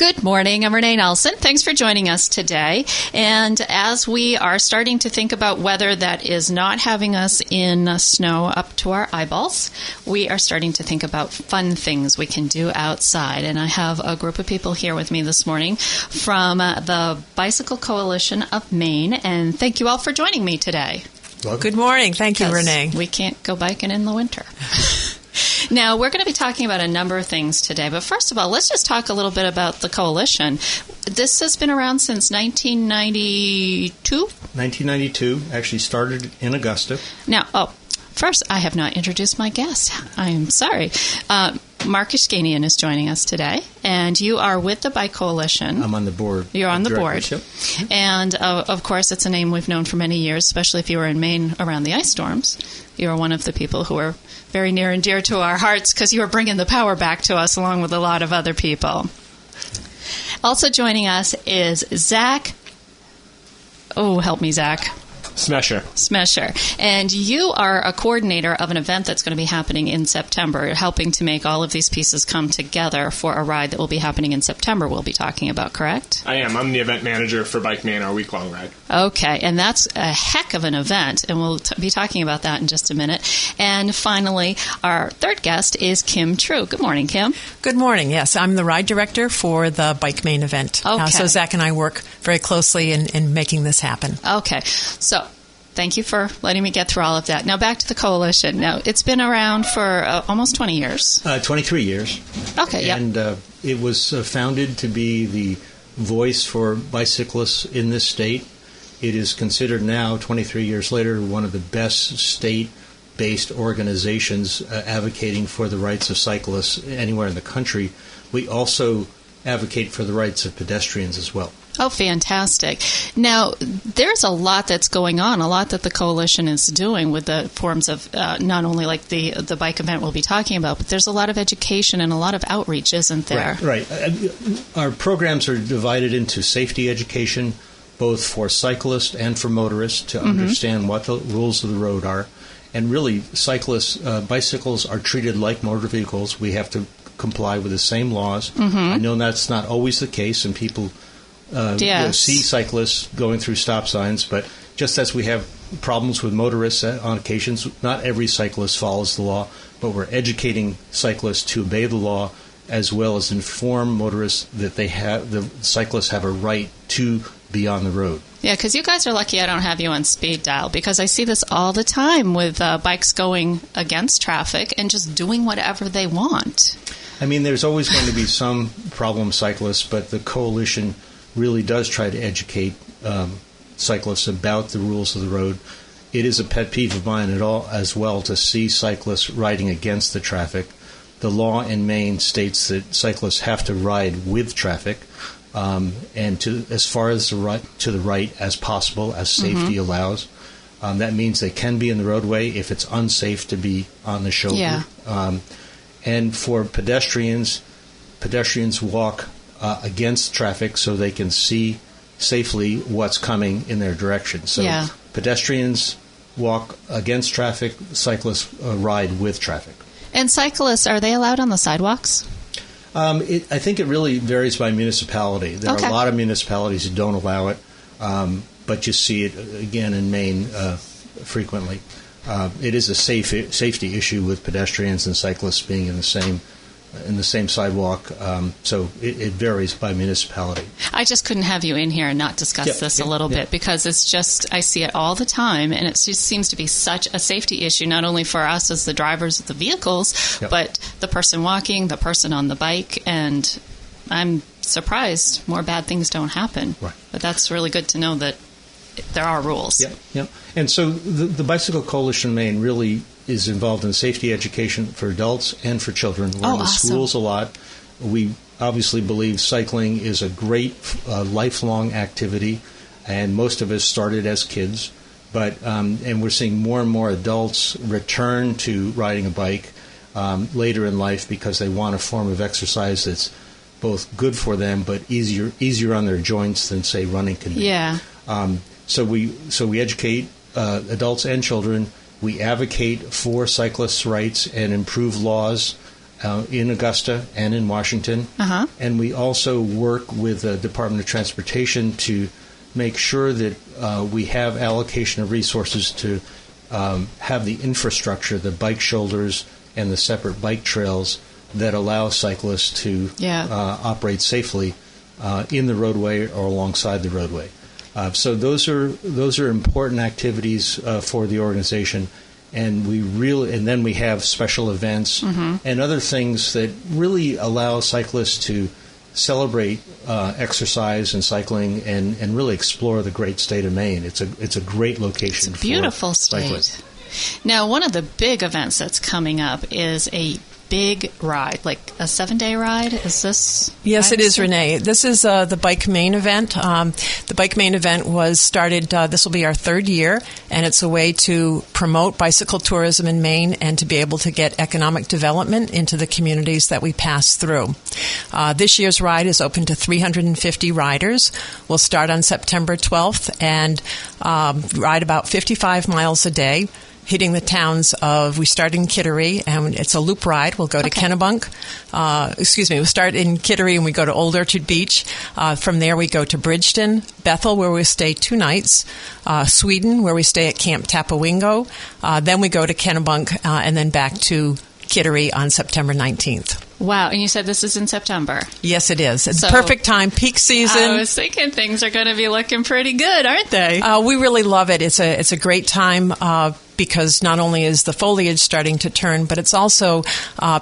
Good morning. I'm Renee Nelson. Thanks for joining us today. And as we are starting to think about weather that is not having us in snow up to our eyeballs, we are starting to think about fun things we can do outside. And I have a group of people here with me this morning from the Bicycle Coalition of Maine. And thank you all for joining me today. Welcome. Good morning. Thank you, Renee. We can't go biking in the winter. Now, we're going to be talking about a number of things today, but first of all, let's just talk a little bit about the coalition. This has been around since 1992? 1992, actually started in Augusta. Now, first, I have not introduced my guest. I'm sorry. Mark Ishkanian is joining us today, and you are with the Bike Coalition. I'm on the board. You're on the board. Yep. And, of course, it's a name we've known for many years, especially if you were in Maine around the ice storms. You are one of the people who are very near and dear to our hearts because you are bringing the power back to us along with a lot of other people. Also joining us is Zach. Oh, help me, Zach. Smesher. And you are a coordinator of an event that's going to be happening in September, helping to make all of these pieces come together for a ride that will be happening in September we'll be talking about, correct? I am. I'm the event manager for BikeMaine, our week-long ride. Okay, and that's a heck of an event, and we'll be talking about that in just a minute. And finally, our third guest is Kim True. Good morning, Kim. Good morning. Yes, I'm the ride director for the BikeMaine event. Okay. So Zach and I work very closely in making this happen. Okay, so thank you for letting me get through all of that. Now back to the coalition. Now, it's been around for almost 20 years. 23 years. Okay, yeah. And it was founded to be the voice for bicyclists in this state. It is considered now, 23 years later, one of the best state-based organizations advocating for the rights of cyclists anywhere in the country. We also advocate for the rights of pedestrians as well. Oh, fantastic. Now, there's a lot that's going on, a lot that the coalition is doing with the forms of not only like the bike event we'll be talking about, but there's a lot of education and a lot of outreach, isn't there? Right. Our programs are divided into safety education, both for cyclists and for motorists to understand what the rules of the road are. And really, bicycles are treated like motor vehicles. We have to comply with the same laws. I know that's not always the case, and people see cyclists going through stop signs, but just as we have problems with motorists on occasions, not every cyclist follows the law, but we're educating cyclists to obey the law as well as inform motorists that the cyclists have a right to be on the road. Yeah, because you guys are lucky I don't have you on speed dial, because I see this all the time with bikes going against traffic and just doing whatever they want. I mean, there's always going to be some problem cyclists, but the coalition really does try to educate cyclists about the rules of the road. It is a pet peeve of mine as well to see cyclists riding against the traffic. The law in Maine states that cyclists have to ride with traffic, and to as far as to the right as possible, as safety allows. That means they can be in the roadway if it's unsafe to be on the shoulder. Yeah. And for pedestrians walk against traffic so they can see safely what's coming in their direction. So pedestrians walk against traffic, cyclists ride with traffic. And cyclists, are they allowed on the sidewalks? I think it really varies by municipality. There are a lot of municipalities that don't allow it, but you see it, again, in Maine frequently. It is a safety issue with pedestrians and cyclists being in the same sidewalk, so it varies by municipality. I just couldn't have you in here and not discuss this a little bit, because it's just, I see it all the time, and it just seems to be such a safety issue, not only for us as the drivers of the vehicles, but the person walking, the person on the bike, and I'm surprised more bad things don't happen. Right. But that's really good to know that there are rules. Yep. And so the Bicycle Coalition of Maine really is involved in safety education for adults and for children. We're in the schools a lot. We obviously believe cycling is a great lifelong activity, and most of us started as kids. But and we're seeing more and more adults return to riding a bike later in life because they want a form of exercise that's both good for them but easier on their joints than, say, running can be. Yeah. So we educate adults and children. We advocate for cyclists' rights and improve laws in Augusta and in Washington. And we also work with the Department of Transportation to make sure that we have allocation of resources to have the infrastructure, the bike shoulders and the separate bike trails that allow cyclists to operate safely in the roadway or alongside the roadway. So those are important activities for the organization, and then we have special events and other things that really allow cyclists to celebrate exercise and cycling and really explore the great state of Maine. It's a great location. It's a beautiful for state. cyclists. Now, one of the big events that's coming up is a big ride, like a 7-day ride. Is this? Yes, it is, Renee. This is the BikeMaine event. The BikeMaine event was started, this will be our third year, and it's a way to promote bicycle tourism in Maine and to be able to get economic development into the communities that we pass through. This year's ride is open to 350 riders. We'll start on September 12th and ride about 55 miles a day, hitting the towns of, we start in Kittery, and it's a loop ride. We'll go to Kennebunk. We'll start in Kittery and we go to Old Orchard Beach. From there we go to Bridgeton, Bethel, where we stay 2 nights, Sweden, where we stay at Camp Tapawingo. Then we go to Kennebunk and then back to Kittery on September 19th. Wow, and you said this is in September. Yes, it is. It's perfect time, peak season. I was thinking things are going to be looking pretty good, aren't they? We really love it. It's a great time because not only is the foliage starting to turn, but it's also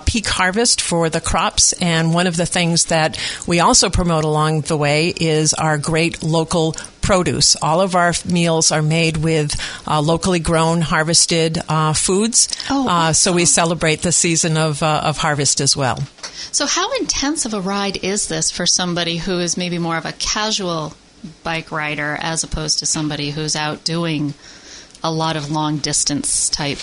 peak harvest for the crops. And one of the things that we also promote along the way is our great local produce. All of our meals are made with locally grown, harvested foods. So we celebrate the season of harvest as well. So how intense of a ride is this for somebody who is maybe more of a casual bike rider as opposed to somebody who's out doing a lot of long distance type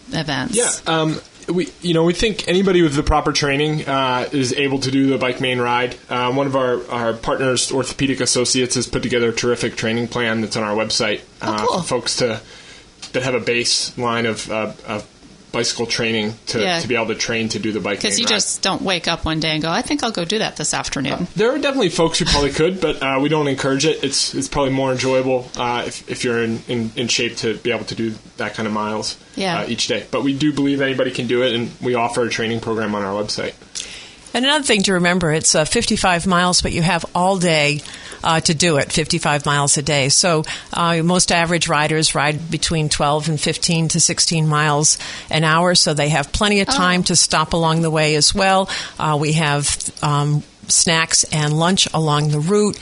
events? Yeah. We think anybody with the proper training is able to do the BikeMaine ride. One of our partners, Orthopedic Associates, has put together a terrific training plan that's on our website for folks that have a baseline of bicycle training to be able to train to do the BikeMaine ride. Because you just don't wake up one day and go, I think I'll go do that this afternoon. There are definitely folks who probably could, but we don't encourage it. It's probably more enjoyable if you're in shape to be able to do that kind of miles each day. But we do believe anybody can do it, and we offer a training program on our website. And another thing to remember, it's 55 miles, but you have all day to do it, 55 miles a day. So most average riders ride between 12 and 15 to 16 miles an hour, so they have plenty of time to stop along the way as well. We have snacks and lunch along the route.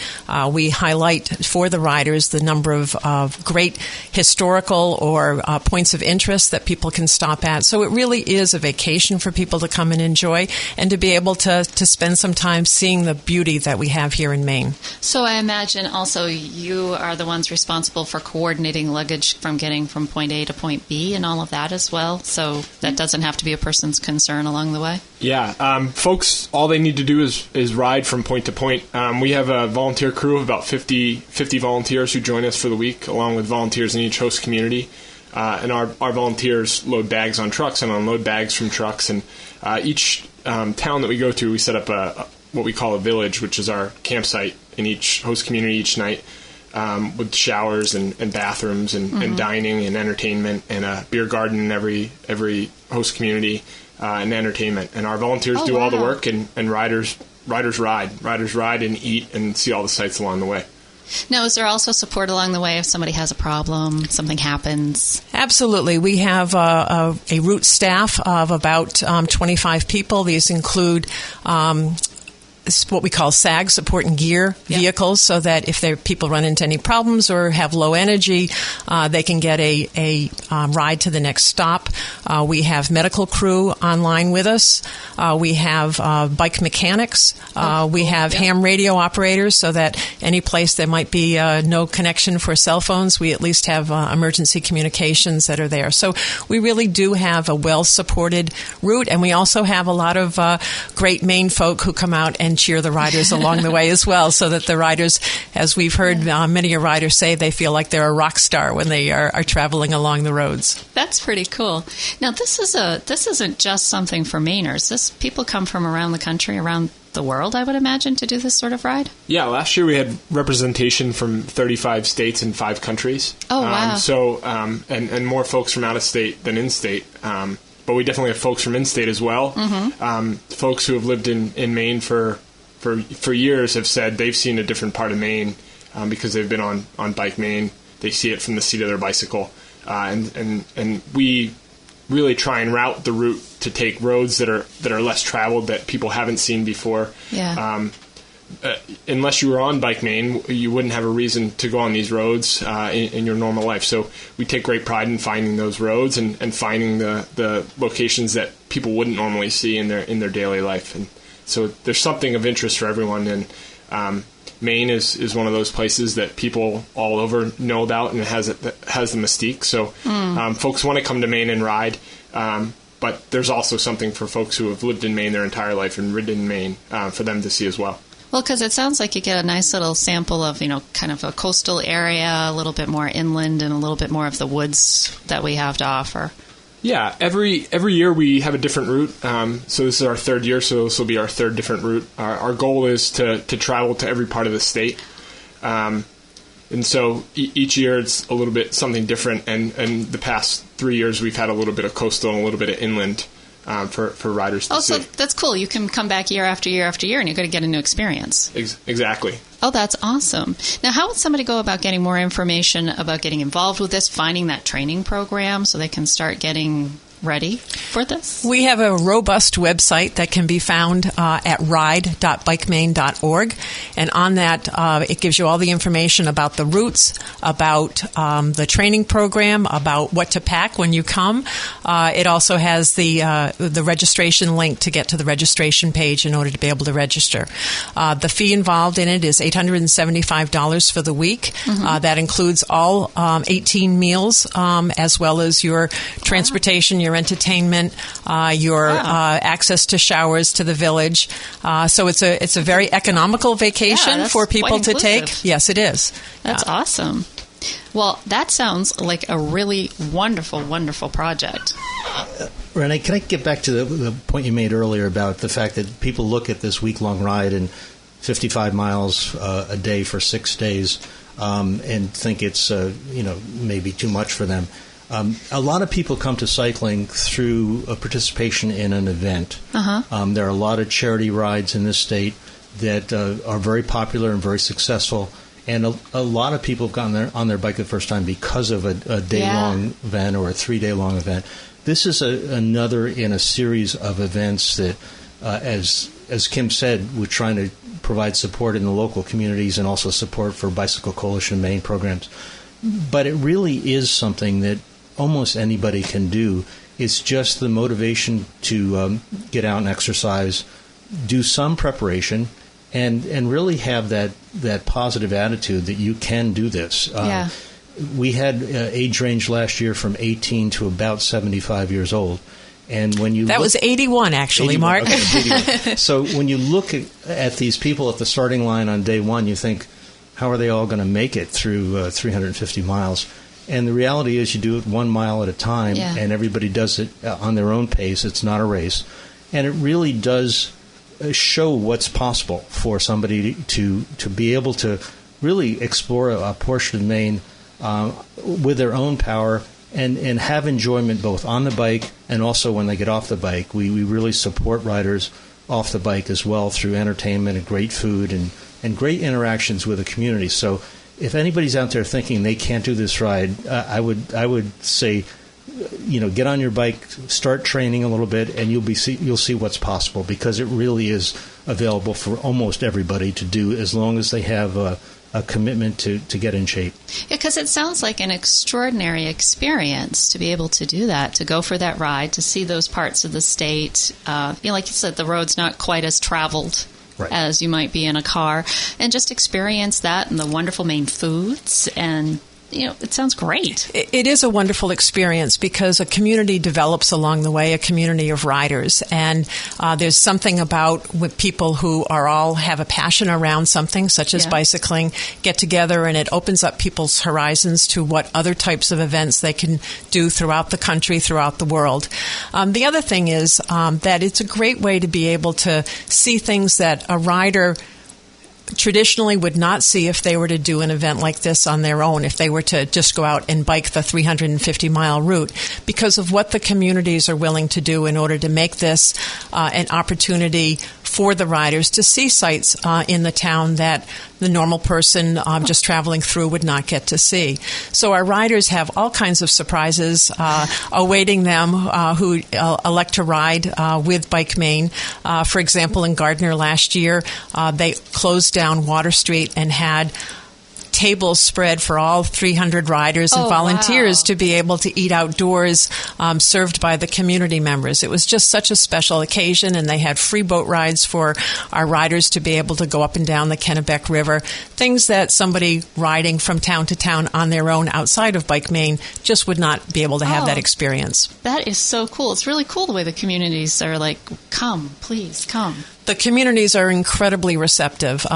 We highlight for the riders the number of great historical or points of interest that people can stop at. So it really is a vacation for people to come and enjoy and to be able to spend some time seeing the beauty that we have here in Maine. So I imagine also you are the ones responsible for coordinating luggage from getting from point A to point B and all of that as well. So that doesn't have to be a person's concern along the way. Yeah, folks, all they need to do is ride from point to point. We have a volunteer crew of about 50 volunteers who join us for the week, along with volunteers in each host community. And our volunteers load bags on trucks and unload bags from trucks. And each town that we go to, we set up what we call a village, which is our campsite in each host community each night, with showers and bathrooms and dining and entertainment and a beer garden in every host community. And entertainment, and our volunteers do all the work, and riders ride and eat and see all the sights along the way. Now, is there also support along the way if somebody has a problem, something happens? Absolutely. We have a route staff of about 25 people. These include what we call SAG, support and gear vehicles, so that if people run into any problems or have low energy, they can get a ride to the next stop. We have medical crew online with us. We have bike mechanics. We have ham radio operators, so that any place there might be no connection for cell phones, we at least have emergency communications that are there. So we really do have a well-supported route, and we also have a lot of great Maine folk who come out and cheer the riders along the way as well, so that the riders, as we've heard many a rider say, they feel like they're a rock star when they are traveling along the roads. That's pretty cool. Now, this isn't just something for Mainers. People come from around the country, around the world, I would imagine, to do this sort of ride? Yeah, last year we had representation from 35 states and 5 countries. Oh, wow. And more folks from out of state than in state. But we definitely have folks from in-state as well. Mm-hmm. Folks who have lived in Maine for years have said they've seen a different part of Maine because they've been on BikeMaine. They see it from the seat of their bicycle. And we really try and route the route to take roads that are less traveled, that people haven't seen before. Yeah. Unless you were on BikeMaine, you wouldn't have a reason to go on these roads in your normal life. So we take great pride in finding those roads and finding the locations that people wouldn't normally see in their daily life. And so there's something of interest for everyone. And Maine is one of those places that people all over know about and has the mystique. So folks want to come to Maine and ride. But there's also something for folks who have lived in Maine their entire life and ridden in Maine for them to see as well. Well, because it sounds like you get a nice little sample of, kind of a coastal area, a little bit more inland, and a little bit more of the woods that we have to offer. Yeah, every year we have a different route. So this is our 3rd year, so this will be our 3rd different route. Our goal is to travel to every part of the state. And so each year it's a little bit something different. And the past 3 years we've had a little bit of coastal and a little bit of inland for riders to see. So that's cool. You can come back year after year after year and you're going to get a new experience. Exactly. Oh, that's awesome. Now, how would somebody go about getting more information about getting involved with this, finding that training program so they can start getting ready for this? We have a robust website that can be found at ride.bikemaine.org. And on that, it gives you all the information about the routes, about the training program, about what to pack when you come. It also has the registration link to get to the registration page in order to be able to register. The fee involved in it is $875 for the week. Mm-hmm. That includes all 18 meals, as well as your transportation, your entertainment, your access to showers to the village. So it's a very economical vacation for people to take. Yes, it is. That's awesome. Well, that sounds like a really wonderful, wonderful project. Renee, can I get back to the point you made earlier about the fact that people look at this week-long ride and 55 miles a day for 6 days and think it's maybe too much for them. A lot of people come to cycling through a participation in an event. Uh-huh. There are a lot of charity rides in this state that are very popular and very successful, and a lot of people have gotten on their bike the first time because of a day-long event or a 3-day-long event. This is another in a series of events that, as Kim said, we're trying to provide support in the local communities and also support for Bicycle Coalition of Maine programs. But it really is something that almost anybody can do. It's just the motivation to get out and exercise, do some preparation, and really have that positive attitude that you can do this. We had age range last year from 18 to about 75 years old. And when you was 81, actually, 81, Mark. Okay, 81. So when you look at these people at the starting line on day one, you think, how are they all going to make it through 350 miles? And the reality is you do it 1 mile at a time, and everybody does it on their own pace. It's not a race. And it really does show what's possible for somebody to be able to really explore a portion of Maine with their own power and have enjoyment both on the bike and also when they get off the bike. We really support riders off the bike as well through entertainment and great food and great interactions with the community. So if anybody's out there thinking they can't do this ride, I would say, get on your bike, start training a little bit, and you'll see what's possible, because it really is available for almost everybody to do as long as they have a commitment to get in shape. Yeah, because it sounds like an extraordinary experience to be able to do that, to go for that ride, to see those parts of the state. Like you said, the road's not quite as traveled as you might be in a car, and just experience that and the wonderful Maine foods and it sounds great. It is a wonderful experience because a community develops along the way, a community of riders. And there's something about with people who are all have a passion around something, such as bicycling, get together, and it opens up people's horizons to what other types of events they can do throughout the country, throughout the world. The other thing is that it's a great way to be able to see things that a rider traditionally would not see if they were to do an event like this on their own, if they were to just go out and bike the 350-mile route, because of what the communities are willing to do in order to make this an opportunity for the riders to see sights in the town that the normal person just traveling through would not get to see. So our riders have all kinds of surprises awaiting them who elect to ride with BikeMaine. For example, in Gardner last year, they closed down Water Street and had tables spread for all 300 riders and volunteers to be able to eat outdoors, served by the community members. It was just such a special occasion, and they had free boat rides for our riders to be able to go up and down the Kennebec River, things that somebody riding from town to town on their own outside of BikeMaine just would not be able to have that experience. That is so cool. It's really cool the way the communities are like, come, please, come. The communities are incredibly receptive.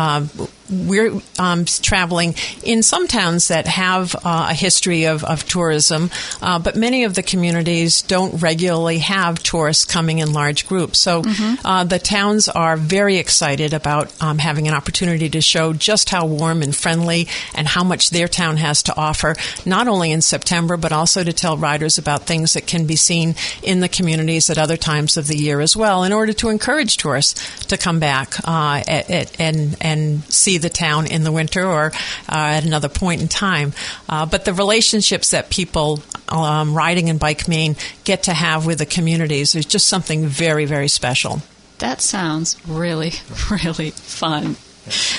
We're traveling in some towns that have a history of tourism, but many of the communities don't regularly have tourists coming in large groups. So the towns are very excited about having an opportunity to show just how warm and friendly and how much their town has to offer, not only in September, but also to tell riders about things that can be seen in the communities at other times of the year as well, in order to encourage tourists to come back and see the town in the winter or at another point in time. But the relationships that people riding in BikeMaine get to have with the communities is just something very, very special. That sounds really, really fun.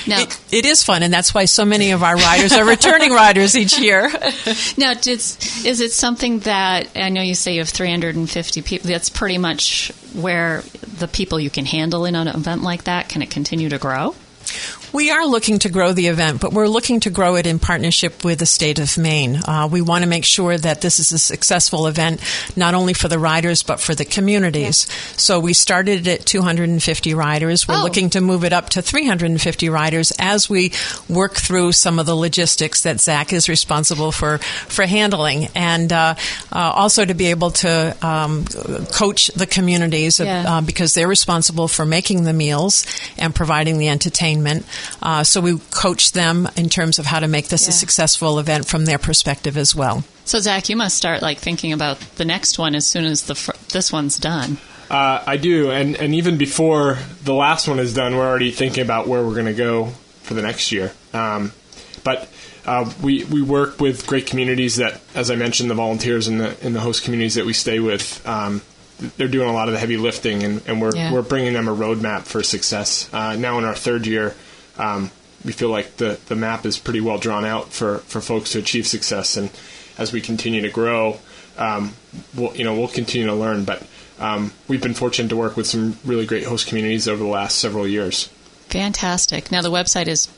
Now, it is fun, and that's why so many of our riders are returning riders each year. Now, is it something that, I know you say you have 350 people, that's pretty much where the people you can handle in an event like that? Can it continue to grow? We are looking to grow the event, but we're looking to grow it in partnership with the state of Maine. We want to make sure that this is a successful event, not only for the riders, but for the communities. Yeah. So we started at 250 riders. We're looking to move it up to 350 riders as we work through some of the logistics that Zach is responsible for handling. And also to be able to coach the communities because they're responsible for making the meals and providing the entertainment. So we coach them in terms of how to make this a successful event from their perspective as well. So, Zach, you must start thinking about the next one as soon as this one's done. I do, and even before the last one is done, we're already thinking about where we're going to go for the next year. But we work with great communities that, as I mentioned, the volunteers in the host communities that we stay with. They're doing a lot of the heavy lifting, and we're bringing them a roadmap for success. Now in our third year, we feel like the map is pretty well drawn out for folks to achieve success. And as we continue to grow, we'll continue to learn. But we've been fortunate to work with some really great host communities over the last several years. Fantastic. Now the website is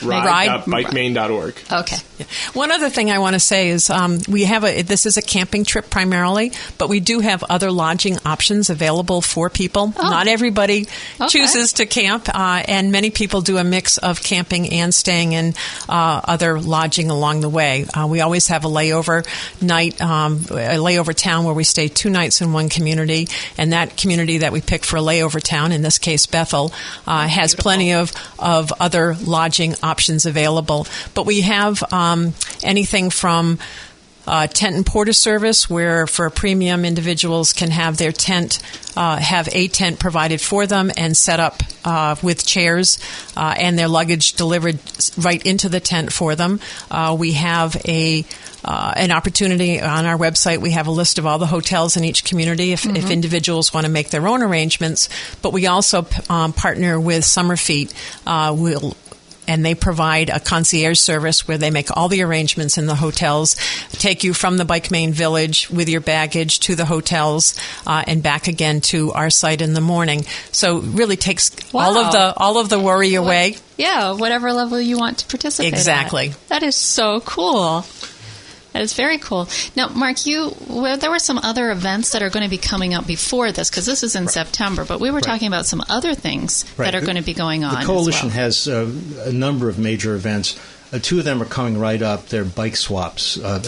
ride.bikemaine.org. Okay. Yeah. One other thing I want to say is we have this is a camping trip primarily, but we do have other lodging options available for people. Not everybody chooses to camp, and many people do a mix of camping and staying in other lodging along the way. We always have a layover night, a layover town where we stay 2 nights in one community, and that community that we pick for a layover town, in this case Bethel, has plenty of other lodging options available. But we have anything from tent and porter service, where for a premium, individuals can have their tent, have a tent provided for them and set up with chairs and their luggage delivered right into the tent for them. We have an opportunity on our website. We have a list of all the hotels in each community if individuals want to make their own arrangements. But we also partner with Summerfeet. We'll and they provide a concierge service where they make all the arrangements in the hotels, take you from the BikeMaine village with your baggage to the hotels and back again to our site in the morning. So it really takes all of the worry away. Yeah, whatever level you want to participate Exactly. at. That is so cool. That is very cool. Now, Mark, there were some other events that are going to be coming up before this, because this is in September, but we were talking about some other things that are going to be going on. The Coalition as well. has a number of major events. Two of them are coming right up. They're bike swaps. A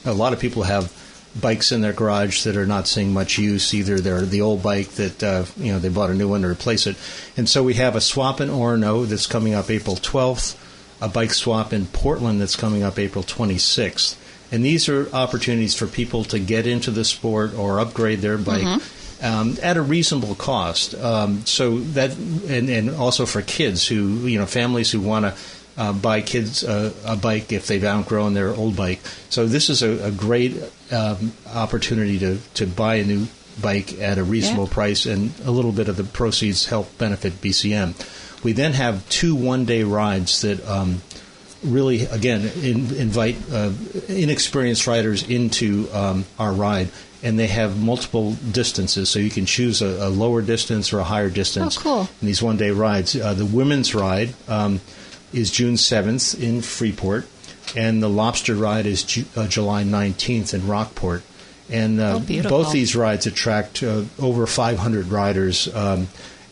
lot of people have bikes in their garage that are not seeing much use. Either they're the old bike that they bought a new one to replace it. And so we have a swap in Orono that's coming up April 12th, a bike swap in Portland that's coming up April 26th. And these are opportunities for people to get into the sport or upgrade their bike at a reasonable cost. So that, and also for kids families who want to buy kids a bike if they've outgrown their old bike. So this is a great opportunity to buy a new bike at a reasonable price, and a little bit of the proceeds help benefit BCM. We then have 2 one-day rides that really, again, invite inexperienced riders into our ride, and they have multiple distances, so you can choose a lower distance or a higher distance in these one-day rides. The women's ride is June 7th in Freeport, and the lobster ride is July 19th in Rockport. And both these rides attract over 500 riders.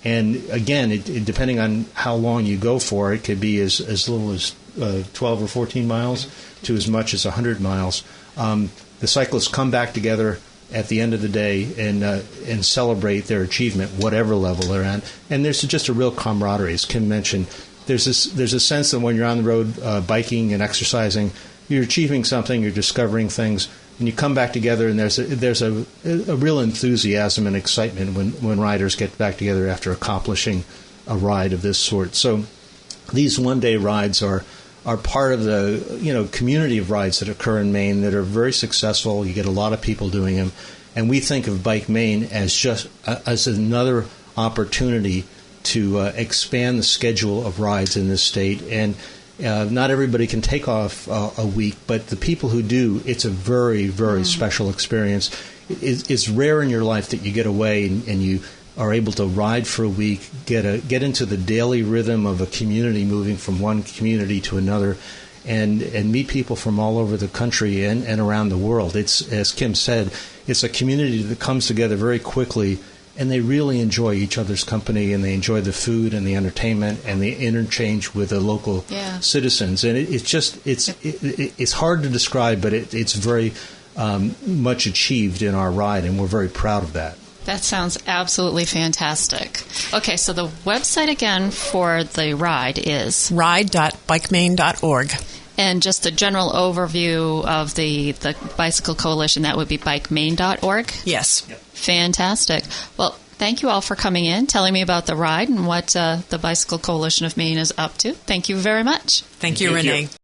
And again, it depending on how long you go for, it could be as little as 12 or 14 miles to as much as 100 miles. The cyclists come back together at the end of the day and celebrate their achievement, whatever level they're at. And there's just a real camaraderie, as Kim mentioned. There's a sense that when you're on the road biking and exercising, you're achieving something, you're discovering things, and you come back together, and there's a real enthusiasm and excitement when riders get back together after accomplishing a ride of this sort. So these one-day rides are part of the community of rides that occur in Maine that are very successful. You get a lot of people doing them, and we think of BikeMaine as another opportunity to expand the schedule of rides in this state. And not everybody can take off a week, but the people who do, it's a very, very special experience. It's rare in your life that you get away and you are able to ride for a week, get into the daily rhythm of a community, moving from one community to another, and meet people from all over the country and around the world. It's, as Kim said, it's a community that comes together very quickly, and they really enjoy each other's company, and they enjoy the food and the entertainment and the interchange with the local citizens. And it's hard to describe, but it's very much achieved in our ride, and we're very proud of that. That sounds absolutely fantastic. Okay, so the website again for the ride is ride.bikemaine.org. And just a general overview of the Bicycle Coalition, that would be bikemaine.org? Yes. Yep. Fantastic. Well, thank you all for coming in, telling me about the ride and what the Bicycle Coalition of Maine is up to. Thank you very much. Thank you, Renee.